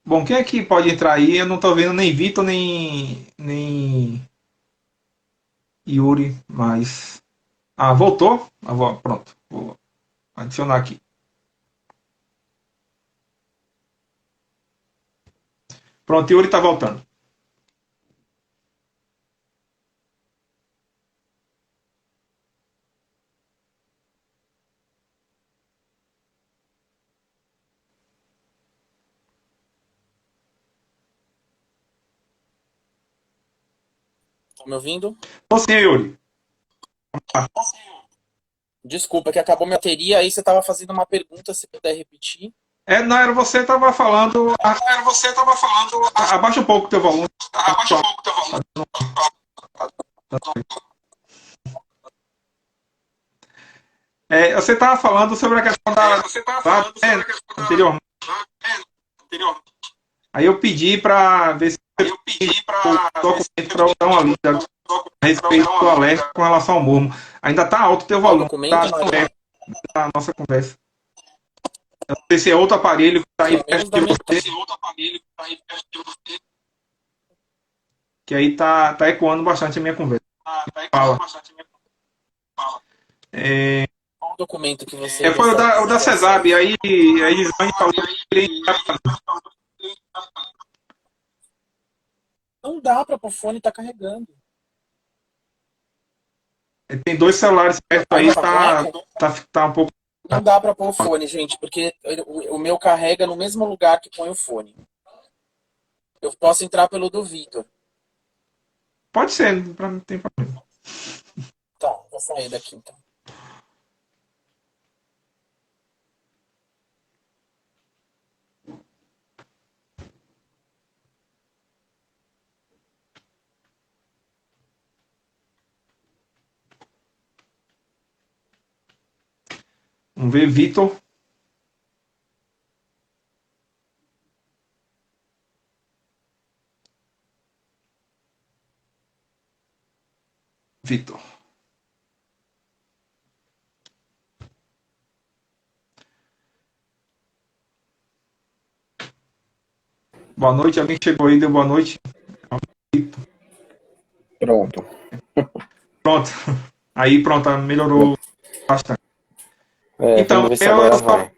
Bom, quem é que pode entrar aí? Eu não estou vendo nem Vitor, nem Yuri, mas... voltou? Pronto, vou adicionar aqui. Pronto, Yuri está voltando. Tá me ouvindo? Tô sim, Yuri. Desculpa, que acabou minha bateria, aí você estava fazendo uma pergunta, se puder repetir. Não, era você que estava falando. Abaixa um pouco o teu volume. Você estava falando sobre a questão anterior. Aí eu pedi para ver se o documento para dar uma lida a respeito do alerta com relação ao mormo. Ainda está alto o teu volume. Tá a nossa conversa. Eu não sei se é outro aparelho que está aí perto de você. Que aí tá ecoando bastante a minha conversa. Fala. É, Qual o documento que você... foi o da CESAB, aí a Gislaine falou que ele... Não dá para pôr fone, tá carregando. Tem dois celulares perto aí, tá um pouco... Não dá para pôr fone, gente, porque o meu carrega no mesmo lugar que põe o fone. Eu posso entrar pelo do Vitor. Pode ser, não tem problema. Tá, vou sair daqui então. Vamos ver, Vitor. Vitor. Boa noite, alguém chegou aí, deu boa noite. Pronto. Pronto. Aí, pronto, melhorou bastante. Então,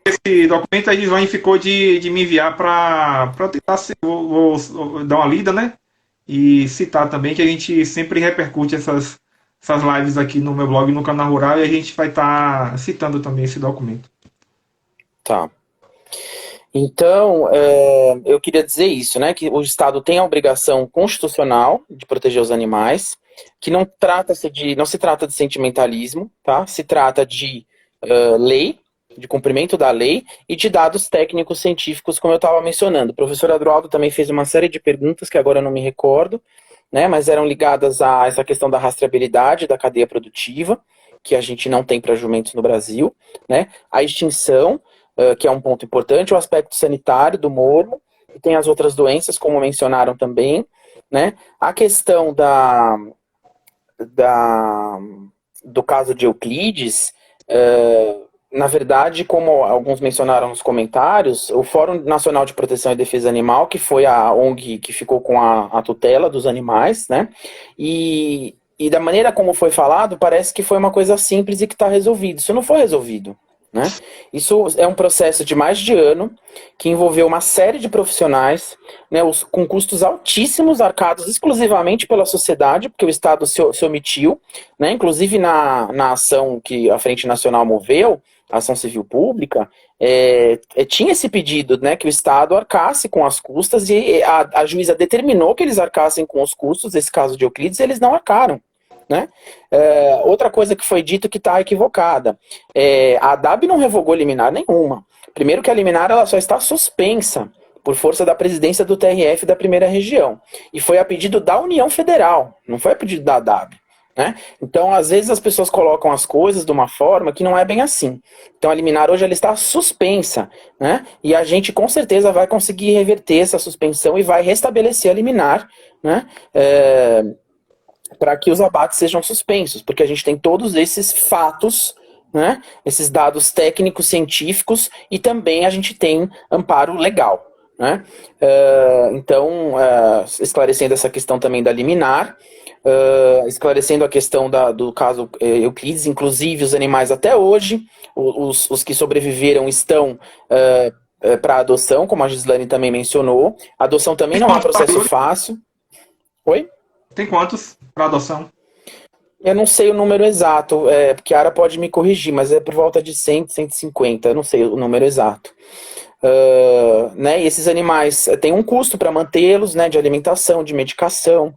esse documento a Gislaine ficou de me enviar para tentar, vou dar uma lida, né? E citar também que a gente sempre repercute essas lives aqui no meu blog, no Canal Rural, e a gente vai estar citando também esse documento. Tá. Então, eu queria dizer isso, né? Que o Estado tem a obrigação constitucional de proteger os animais, que não se trata de sentimentalismo, tá? Se trata de lei, de cumprimento da lei e de dados técnicos científicos, como eu estava mencionando. O professor Adroaldo também fez uma série de perguntas que agora eu não me recordo, né? Mas eram ligadas a essa questão da rastreabilidade da cadeia produtiva, que a gente não tem para jumentos no Brasil, né? A extinção, que é um ponto importante, o aspecto sanitário do mormo, e tem as outras doenças, como mencionaram também, né? A questão do caso de Euclides, na verdade, como alguns mencionaram nos comentários, o Fórum Nacional de Proteção e Defesa Animal, que foi a ONG que ficou com a tutela dos animais, né? E da maneira como foi falado, parece que foi uma coisa simples e que está resolvido. Isso não foi resolvido, né? Isso é um processo de mais de ano, que envolveu uma série de profissionais, né, com custos altíssimos, arcados exclusivamente pela sociedade, porque o Estado se omitiu, né, inclusive na ação que a Frente Nacional moveu, a ação civil pública, tinha esse pedido, né, que o Estado arcasse com as custas, e a juíza determinou que eles arcassem com os custos, nesse caso de Euclides, e eles não arcaram. Né? Outra coisa que foi dito que está equivocada, a ADAB não revogou liminar nenhuma. Primeiro que a liminar ela só está suspensa por força da presidência do TRF da primeira região, e foi a pedido da União Federal, não foi a pedido da ADAB, né? Então às vezes as pessoas colocam as coisas de uma forma que não é bem assim. Então a liminar hoje ela está suspensa, né? E a gente com certeza vai conseguir reverter essa suspensão e vai restabelecer a liminar, né? Para que os abates sejam suspensos, porque a gente tem todos esses fatos, né, esses dados técnicos, científicos, e também a gente tem amparo legal, né? Então, esclarecendo essa questão também da liminar, esclarecendo a questão do caso Euclides, inclusive os animais até hoje, os que sobreviveram estão para adoção, como a Gislaine também mencionou. A adoção também não é um processo fácil. Oi? Tem quantos para adoção? Eu não sei o número exato, porque a Ara pode me corrigir, mas é por volta de 100, 150, eu não sei o número exato. Né, e esses animais têm um custo para mantê-los, né, de alimentação, de medicação.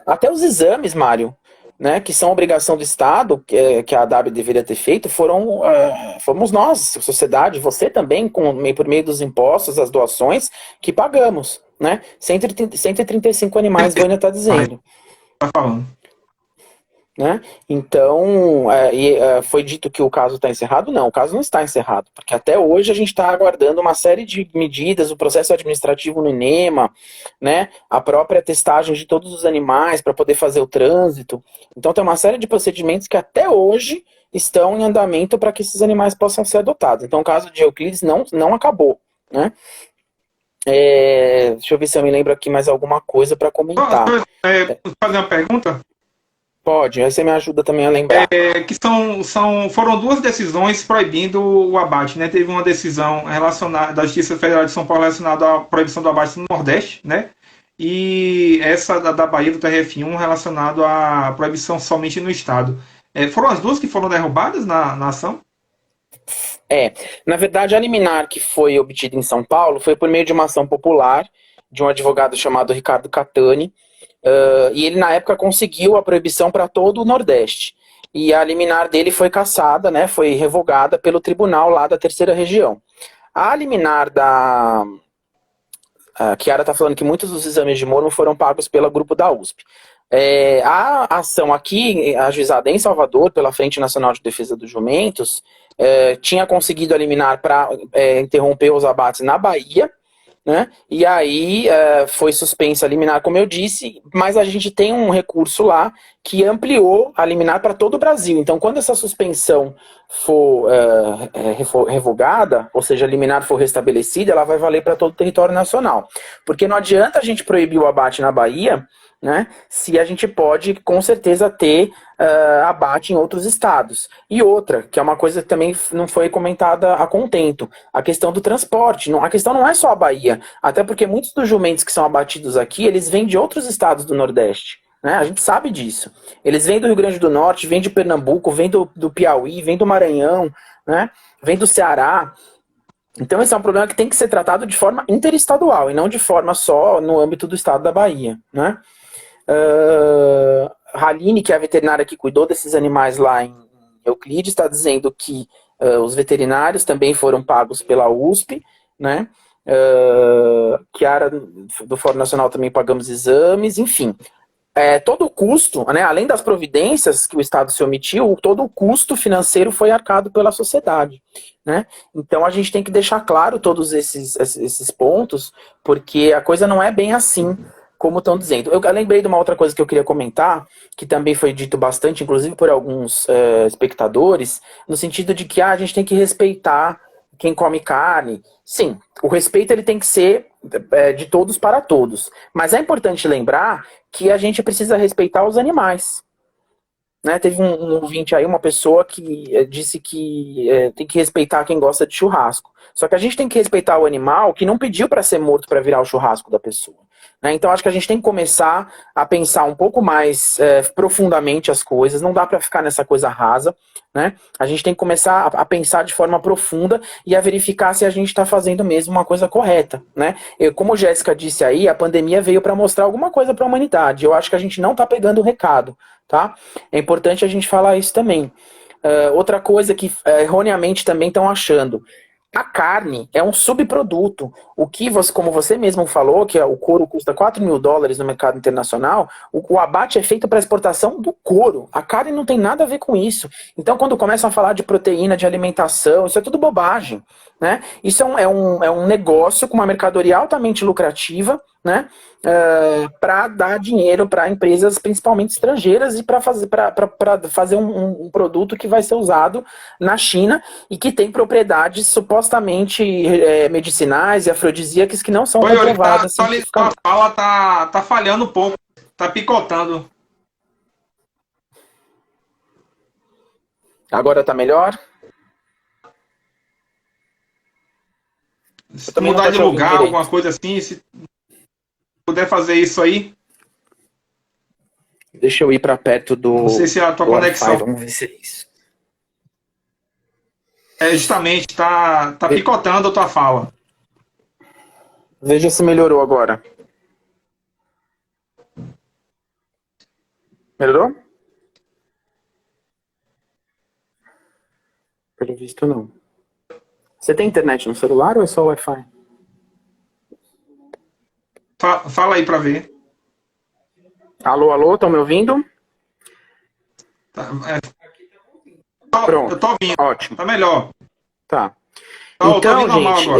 Até os exames, Mário, né, que são obrigação do Estado, que a ADAB deveria ter feito, fomos nós, a sociedade, você também, por meio dos impostos, as doações, que pagamos. Né? 135 animais, Vânia está dizendo. Tá falando. Né? Então, foi dito que o caso está encerrado? Não, o caso não está encerrado, porque até hoje a gente está aguardando uma série de medidas, o processo administrativo no INEMA, né? A própria testagem de todos os animais para poder fazer o trânsito. Então tem uma série de procedimentos que até hoje estão em andamento para que esses animais possam ser adotados. Então o caso de Euclides não acabou, né? Deixa eu ver se eu me lembro aqui mais alguma coisa para comentar. Fazer uma pergunta? Pode, aí você me ajuda também a lembrar. Foram duas decisões proibindo o abate, né? Teve uma decisão relacionada da Justiça Federal de São Paulo relacionada à proibição do abate no Nordeste, né? E essa da Bahia, do TRF1, relacionado à proibição somente no Estado. Foram as duas que foram derrubadas na ação? Na verdade, a liminar que foi obtida em São Paulo foi por meio de uma ação popular de um advogado chamado Ricardo Catani, e ele na época conseguiu a proibição para todo o Nordeste. E a liminar dele foi cassada, né, foi revogada pelo tribunal lá da terceira região. A liminar da... A Chiara está falando que muitos dos exames de Mormon foram pagos pelo grupo da USP. A ação aqui, ajuizada em Salvador, pela Frente Nacional de Defesa dos Jumentos, tinha conseguido a liminar para interromper os abates na Bahia, né? E aí foi suspensa a liminar, como eu disse, mas a gente tem um recurso lá que ampliou a liminar para todo o Brasil. Então, quando essa suspensão for revogada, ou seja, a liminar for restabelecida, ela vai valer para todo o território nacional. Porque não adianta a gente proibir o abate na Bahia, né, se a gente pode, com certeza, ter abate em outros estados. E outra, que é uma coisa que também não foi comentada a contento, a questão do transporte. A questão não é só a Bahia, até porque muitos dos jumentos que são abatidos aqui, eles vêm de outros estados do Nordeste. Né? A gente sabe disso. Eles vêm do Rio Grande do Norte, vêm de Pernambuco, vêm do Piauí, vêm do Maranhão, né? Vêm do Ceará. Então esse é um problema que tem que ser tratado de forma interestadual e não de forma só no âmbito do estado da Bahia, né? Haline, que é a veterinária que cuidou desses animais lá em Euclides, está dizendo que os veterinários também foram pagos pela USP, né? Chiara, do Fórum Nacional, também pagamos exames, enfim. Todo o custo, né, além das providências que o Estado se omitiu, todo o custo financeiro foi arcado pela sociedade, né? Então a gente tem que deixar claro todos esses pontos, porque a coisa não é bem assim como estão dizendo. Eu lembrei de uma outra coisa que eu queria comentar, que também foi dito bastante, inclusive por alguns espectadores, no sentido de que a gente tem que respeitar quem come carne. Sim, o respeito ele tem que ser de todos para todos. Mas é importante lembrar que a gente precisa respeitar os animais. Né? Teve um ouvinte aí, uma pessoa que disse que tem que respeitar quem gosta de churrasco. Só que a gente tem que respeitar o animal que não pediu para ser morto para virar o churrasco da pessoa. Né? Então acho que a gente tem que começar a pensar um pouco mais profundamente as coisas. Não dá para ficar nessa coisa rasa. Né? A gente tem que começar a pensar de forma profunda e a verificar se a gente está fazendo mesmo uma coisa correta. Né? Como a Jéssica disse aí, a pandemia veio para mostrar alguma coisa para a humanidade. Eu acho que a gente não está pegando o recado. Tá? É importante a gente falar isso também. Outra coisa que erroneamente também estão achando. A carne é um subproduto. O que, como você mesmo falou, que o couro custa $4.000 no mercado internacional, o abate é feito para exportação do couro. A carne não tem nada a ver com isso. Então, quando começam a falar de proteína, de alimentação, isso é tudo bobagem. Né? Isso é um negócio com uma mercadoria altamente lucrativa, né? Para dar dinheiro para empresas, principalmente estrangeiras, e para fazer um produto que vai ser usado na China e que tem propriedades supostamente medicinais e afrodisíacas que não são comprovadas. A fala tá falhando um pouco, tá picotando. Agora tá melhor? Se mudar de lugar, alguma coisa assim, se puder fazer isso aí. Deixa eu ir para perto do. Não sei se é a tua conexão. Vamos ver se é isso. Justamente, tá picotando a tua fala. Veja se melhorou agora. Melhorou? Pelo visto, não. Você tem internet no celular ou é só Wi-Fi? Fala aí para ver. Alô, estão me ouvindo? Pronto. Eu tô ouvindo. Ótimo. Tá melhor. Tá. Então, gente,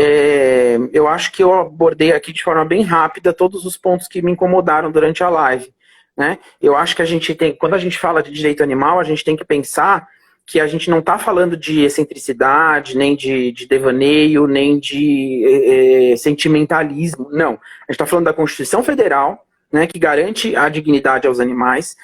eu acho que eu abordei aqui de forma bem rápida todos os pontos que me incomodaram durante a live. Né? Eu acho que a gente tem, quando a gente fala de direito animal, a gente tem que pensar que a gente não está falando de excentricidade, nem de devaneio, nem de sentimentalismo. Não. A gente está falando da Constituição Federal, né, que garante a dignidade aos animais,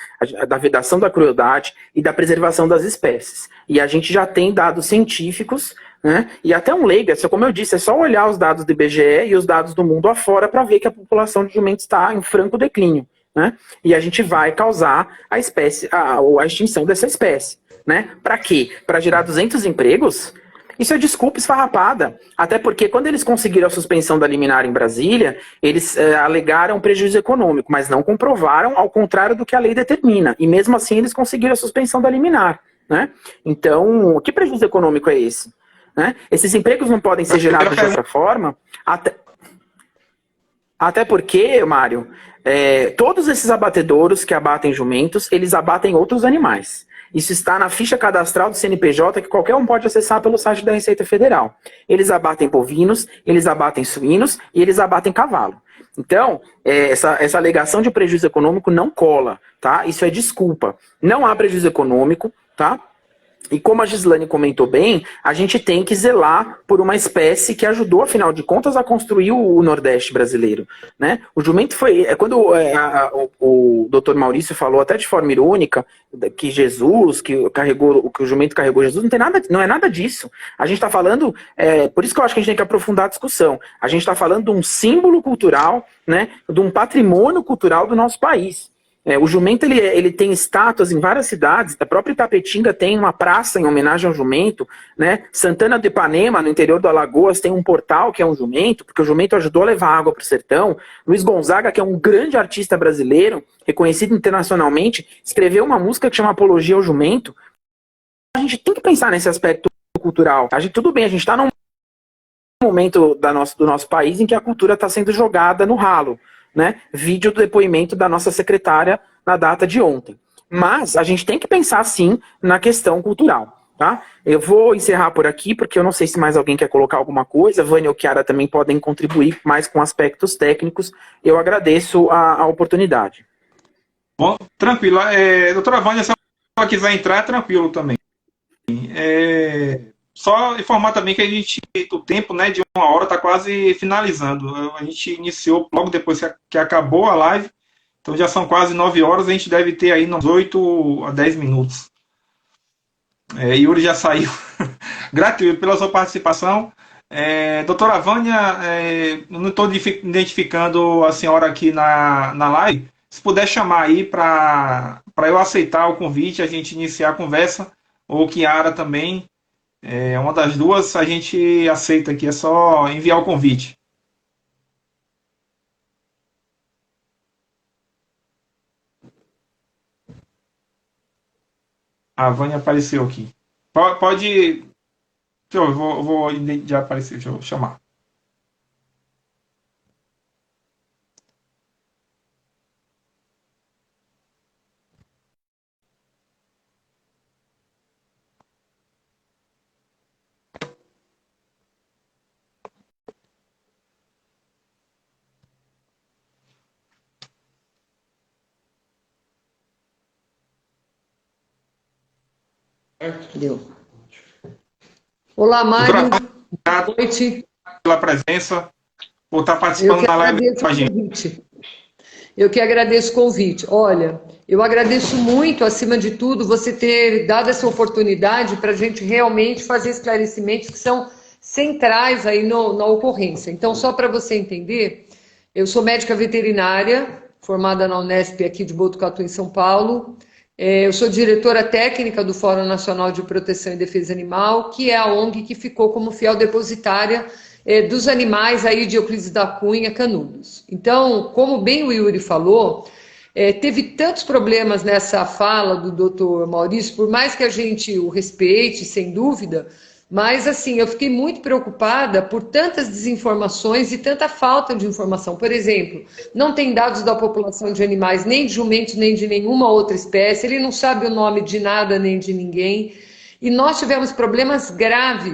da vedação da crueldade e da preservação das espécies. E a gente já tem dados científicos, né, e até um leigo, como eu disse, é só olhar os dados do IBGE e os dados do mundo afora para ver que a população de jumentos está em franco declínio, né, e a gente vai causar a extinção dessa espécie. Né? Para quê? Para gerar 200 empregos? Isso é desculpa esfarrapada. Até porque quando eles conseguiram a suspensão da liminar em Brasília, eles alegaram prejuízo econômico, mas não comprovaram, ao contrário do que a lei determina. E mesmo assim eles conseguiram a suspensão da liminar. Né? Então, que prejuízo econômico é esse? Né? Esses empregos não podem ser gerados dessa forma, até porque, Mário, todos esses abatedouros que abatem jumentos, eles abatem outros animais. Isso está na ficha cadastral do CNPJ, que qualquer um pode acessar pelo site da Receita Federal. Eles abatem bovinos, eles abatem suínos e eles abatem cavalo. Então, essa alegação de prejuízo econômico não cola, tá? Isso é desculpa. Não há prejuízo econômico, tá? E como a Gislane comentou bem, a gente tem que zelar por uma espécie que ajudou, afinal de contas, a construir o Nordeste brasileiro. Né? O jumento foi... Quando o doutor Maurício falou, até de forma irônica, que Jesus, que o jumento carregou Jesus, não é nada disso. A gente está falando... por isso que eu acho que a gente tem que aprofundar a discussão. A gente está falando de um símbolo cultural, né, de um patrimônio cultural do nosso país. O jumento ele tem estátuas em várias cidades, a própria Itapetinga tem uma praça em homenagem ao jumento, né? Santana do Ipanema, no interior do Alagoas, tem um portal que é um jumento, porque o jumento ajudou a levar água para o sertão. Luiz Gonzaga, que é um grande artista brasileiro, reconhecido internacionalmente, escreveu uma música que chama Apologia ao Jumento. A gente tem que pensar nesse aspecto cultural. Tudo bem, a gente está num momento do nosso país em que a cultura está sendo jogada no ralo. Né? Vídeo do depoimento da nossa secretária na data de ontem. Mas a gente tem que pensar, sim, na questão cultural. Tá? Eu vou encerrar por aqui, porque eu não sei se mais alguém quer colocar alguma coisa. Vânia ou Chiara também podem contribuir mais com aspectos técnicos. Eu agradeço a oportunidade. Bom, tranquilo. Doutora Vânia, se ela quiser entrar, é tranquilo também. Só informar também que o tempo, né, de 1 hora está quase finalizando. A gente iniciou logo depois que acabou a live, então já são quase 9 horas, a gente deve ter aí uns 8 a 10 minutos. Yuri já saiu. Gratuito pela sua participação. Doutora Vânia, eu não estou identificando a senhora aqui na live. Se puder chamar aí para eu aceitar o convite, a gente iniciar a conversa, ou Chiara também. Uma das duas a gente aceita aqui, é só enviar o convite. A Vânia apareceu aqui. Pode. Eu vou já aparecer, deixa eu chamar. Deu. Olá, Mário. Boa noite. Pela presença, por estar participando da live com a gente. Eu que agradeço o convite. Olha, eu agradeço muito, acima de tudo, você ter dado essa oportunidade para a gente realmente fazer esclarecimentos que são centrais aí na ocorrência. Então, só para você entender, eu sou médica veterinária, formada na Unesp aqui de Botucatu, em São Paulo. Eu sou diretora técnica do Fórum Nacional de Proteção e Defesa Animal, que é a ONG que ficou como fiel depositária dos animais aí de Euclides da Cunha canudos. Então, como bem o Yuri falou, teve tantos problemas nessa fala do doutor Maurício, por mais que a gente o respeite, sem dúvida, mas assim, eu fiquei muito preocupada por tantas desinformações e tanta falta de informação. Por exemplo, não tem dados da população de animais, nem de jumentos, nem de nenhuma outra espécie, ele não sabe o nome de nada nem de ninguém, e nós tivemos problemas graves